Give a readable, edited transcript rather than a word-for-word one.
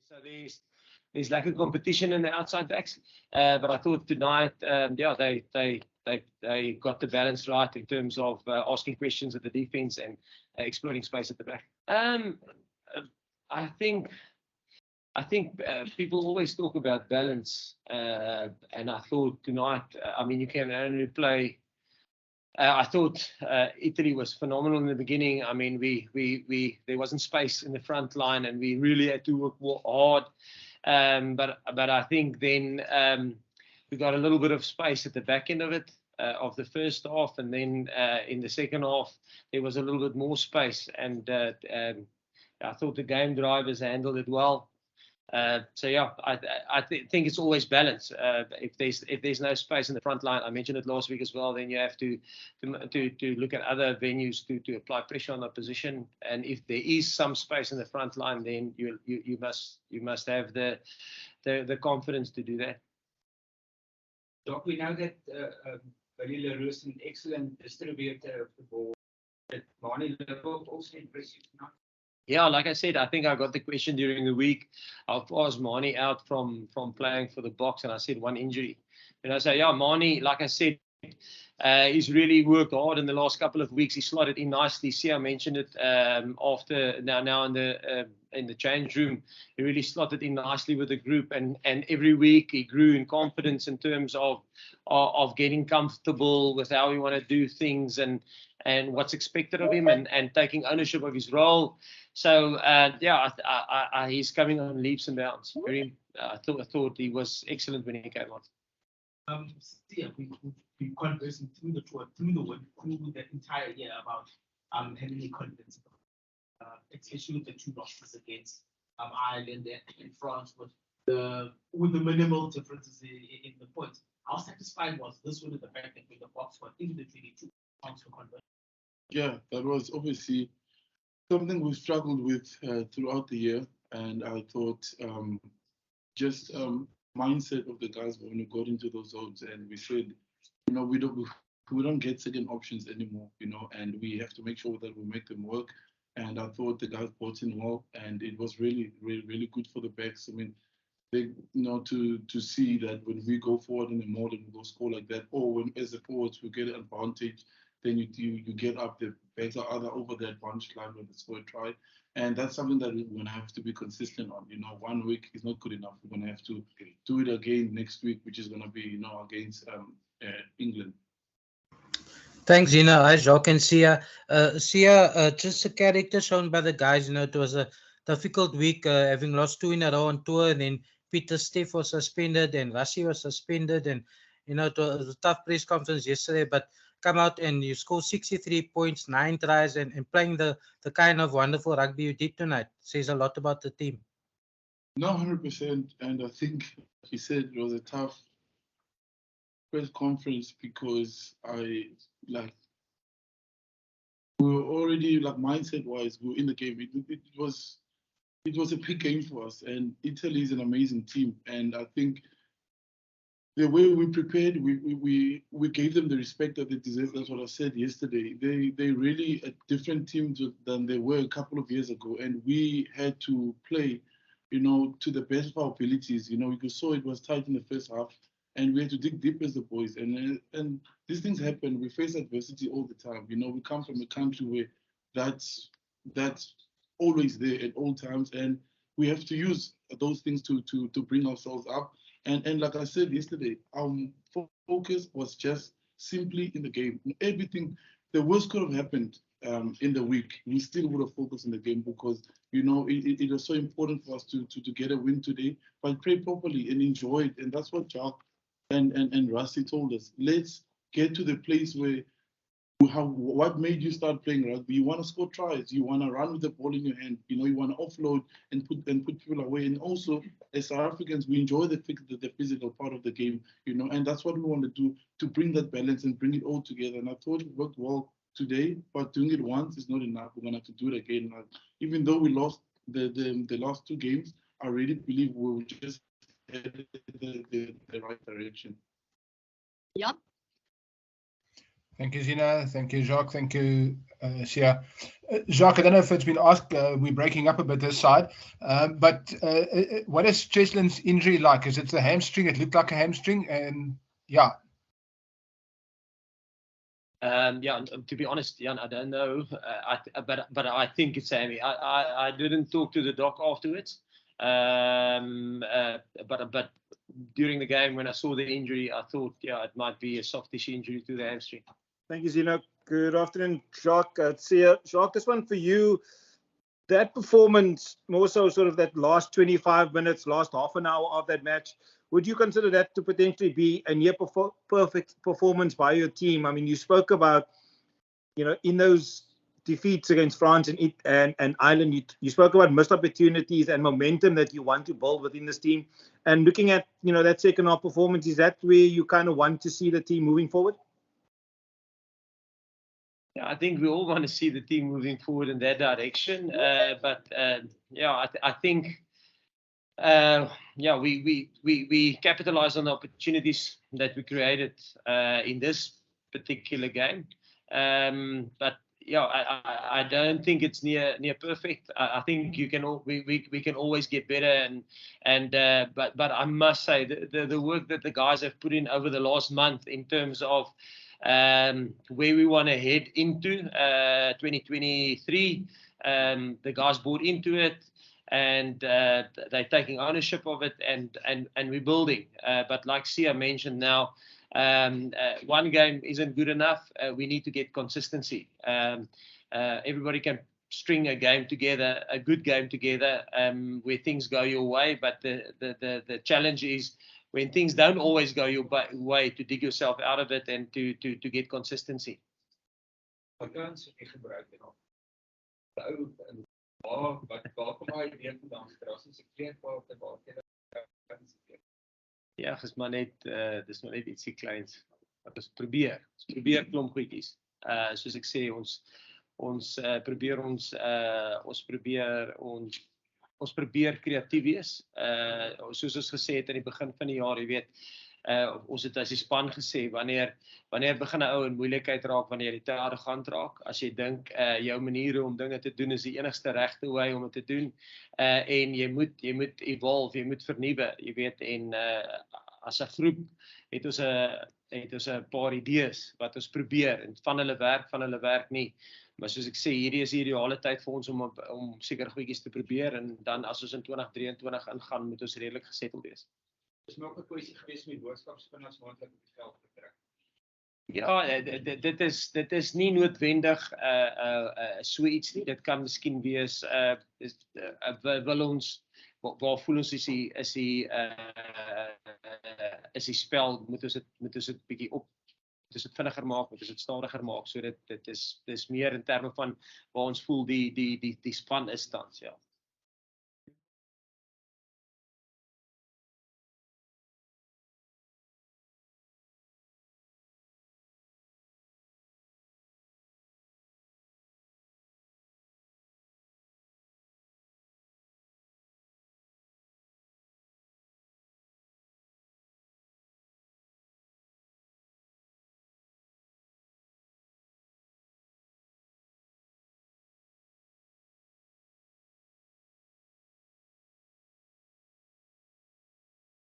So there's lack of competition in the outside backs. But I thought tonight, they got the balance right in terms of asking questions at the defense and exploiting space at the back. I think people always talk about balance, and I thought tonight, I mean, you can only play. I thought Italy was phenomenal in the beginning. I mean, there wasn't space in the front line, and we really had to work hard. But I think then we got a little bit of space at the back end of it, of the first half, and then in the second half there was a little bit more space, and I thought the game drivers handled it well. So yeah, I think it's always balance. If there's no space in the front line, I mentioned it last week as well, then you have to look at other venues to apply pressure on the position. And if there is some space in the front line, then you must have the confidence to do that. Doc, we know that Billy Leroux is an excellent distributor of the ball. Did Manie Liverpool also impress you tonight? Yeah, like I said, I think I got the question during the week. How far is Manie out from playing for the Boks? And I said 1 injury. And I say, yeah, Manie, like I said, he's really worked hard in the last couple of weeks. He slotted in nicely. Siya mentioned it after now in the change room. He really slotted in nicely with the group, and every week he grew in confidence in terms of getting comfortable with how he want to do things and what's expected of him, and taking ownership of his role. So yeah, he's coming on leaps and bounds. I thought he was excellent when he came on. Still, we've conversing through the tour, through the entire year about having a confidence, especially with the 2 losses against Ireland and France, with the minimal differences in the points. How satisfied was this with the fact that the Boks were in the 22 points for conversion? Yeah, that was obviously something we struggled with throughout the year, and I thought just mindset of the guys when we got into those zones, and we said, you know, we don't get second options anymore, you know, and we have to make sure that we make them work. And I thought the guys brought in well, and it was really, really, really good for the backs. I mean, they, you know, to see that when we go forward in the mode and we go score like that, or when as the forwards we get an advantage, then you get up, the backs are either over the advantage line when they score a try. And that's something that we're going to have to be consistent on. You know, 1 week is not good enough. We're going to have to do it again next week, which is going to be, you know, against England. Thanks, Gina. Hi, Jacques and Siya. Siya, just a character shown by the guys. You know, it was a difficult week, having lost 2 in a row on tour, and then Peter Steff was suspended, and Rassie was suspended, and you know, it was a tough press conference yesterday, but come out and you score 63 points, 9 tries, and playing the kind of wonderful rugby you did tonight says a lot about the team. No, 100%. And I think he said it was a tough press conference because we were already, like, mindset-wise, we were in the game. It was a big game for us, and Italy is an amazing team, and I think the way we prepared, we gave them the respect that they deserve. That's what I said yesterday. They really a different team than they were a couple of years ago, and we had to play, you know, to the best of our abilities. You know, you saw it was tight in the first half, and we had to dig deep as the boys. And these things happen. We face adversity all the time. You know, we come from a country where that's always there at all times, and we have to use those things to bring ourselves up. And like I said yesterday, our focus was just simply in the game. Everything, the worst could have happened in the week. We still would have focused in the game because, you know, it was so important for us to get a win today, but play properly and enjoy it. And that's what Jacques and Rassie told us. Let's get to the place where what made you start playing rugby? You want to score tries. You want to run with the ball in your hand. You know, you want to offload and put people away. And also, as South Africans, we enjoy the physical part of the game. You know, and that's what we want to do, to bring that balance and bring it all together. And I thought it worked well today, but doing it once is not enough. We're gonna have to do it again. Even though we lost the last 2 games, I really believe we will just head the right direction. Yeah. Thank you, Gina. Thank you, Jacques. Thank you, Siya. Jacques, I don't know if it's been asked, we're breaking up a bit this side, but what is Cheslin's injury like? Is it a hamstring? It looked like a hamstring, and yeah. Yeah, to be honest, Jan, I don't know, but I think it's Sammy. I didn't talk to the doc afterwards, but during the game when I saw the injury, I thought, yeah, it might be a softish injury to the hamstring. Thank you, Zeno. Good afternoon, Jacques. Jacques, this one for you. That performance, more so sort of that last 25 minutes, last half an hour of that match, would you consider that to potentially be a near perfect performance by your team? I mean, you spoke about, in those defeats against France and Ireland, you spoke about missed opportunities and momentum that you want to build within this team. And looking at, that second half performance, is that where you kind of want to see the team moving forward? Yeah, I think we all want to see the team moving forward in that direction. I think, we capitalized on the opportunities that we created in this particular game. I don't think it's near perfect. I think we can always get better, but I must say the work that the guys have put in over the last month in terms of where we want to head into 2023, the guys bought into it, and they're taking ownership of it, and we're building. But like Siya mentioned now, one game isn't good enough. We need to get consistency. Everybody can string a game together, a good game together, where things go your way, but the challenge is when things don't always go your way, to dig yourself out of it and to get consistency. Ja, dis maar net ietsie kleins wat ons probeer klomp goedjies. Soos ek sê, ons probeer kreatief wees. Soos ons gesê het aan die begin van die jaar, jy weet, ons het as die span gesê, wanneer begin 'n ou in moeilikheid raak, wanneer jy te arrogant raak, as jy dink jou maniere om dinge te doen is die enigste regte wy om dit te doen, en jy moet evolve, jy moet vernuwe, jy weet, en as 'n groep het ons 'n paar idees wat ons probeer, en van hulle werk nie. Maar soos ek sê, hierdie is die ideale tyd vir ons om seker goedjies te probeer, en dan as ons in 2023 ingaan, moet ons redelik gesettel wees. Dis nog 'n kwessie gewees met boodskapspinners moontlik op die veld te trek. Ja, dit is nie noodwendig so iets nie. Dit kan miskien wees, wil ons, waar voel ons is die spel, moet ons dit bietjie op, moet ons dit vinniger maak, moet ons dit stadiger maak, so dit is meer in terme van waar ons voel die span is tans, ja.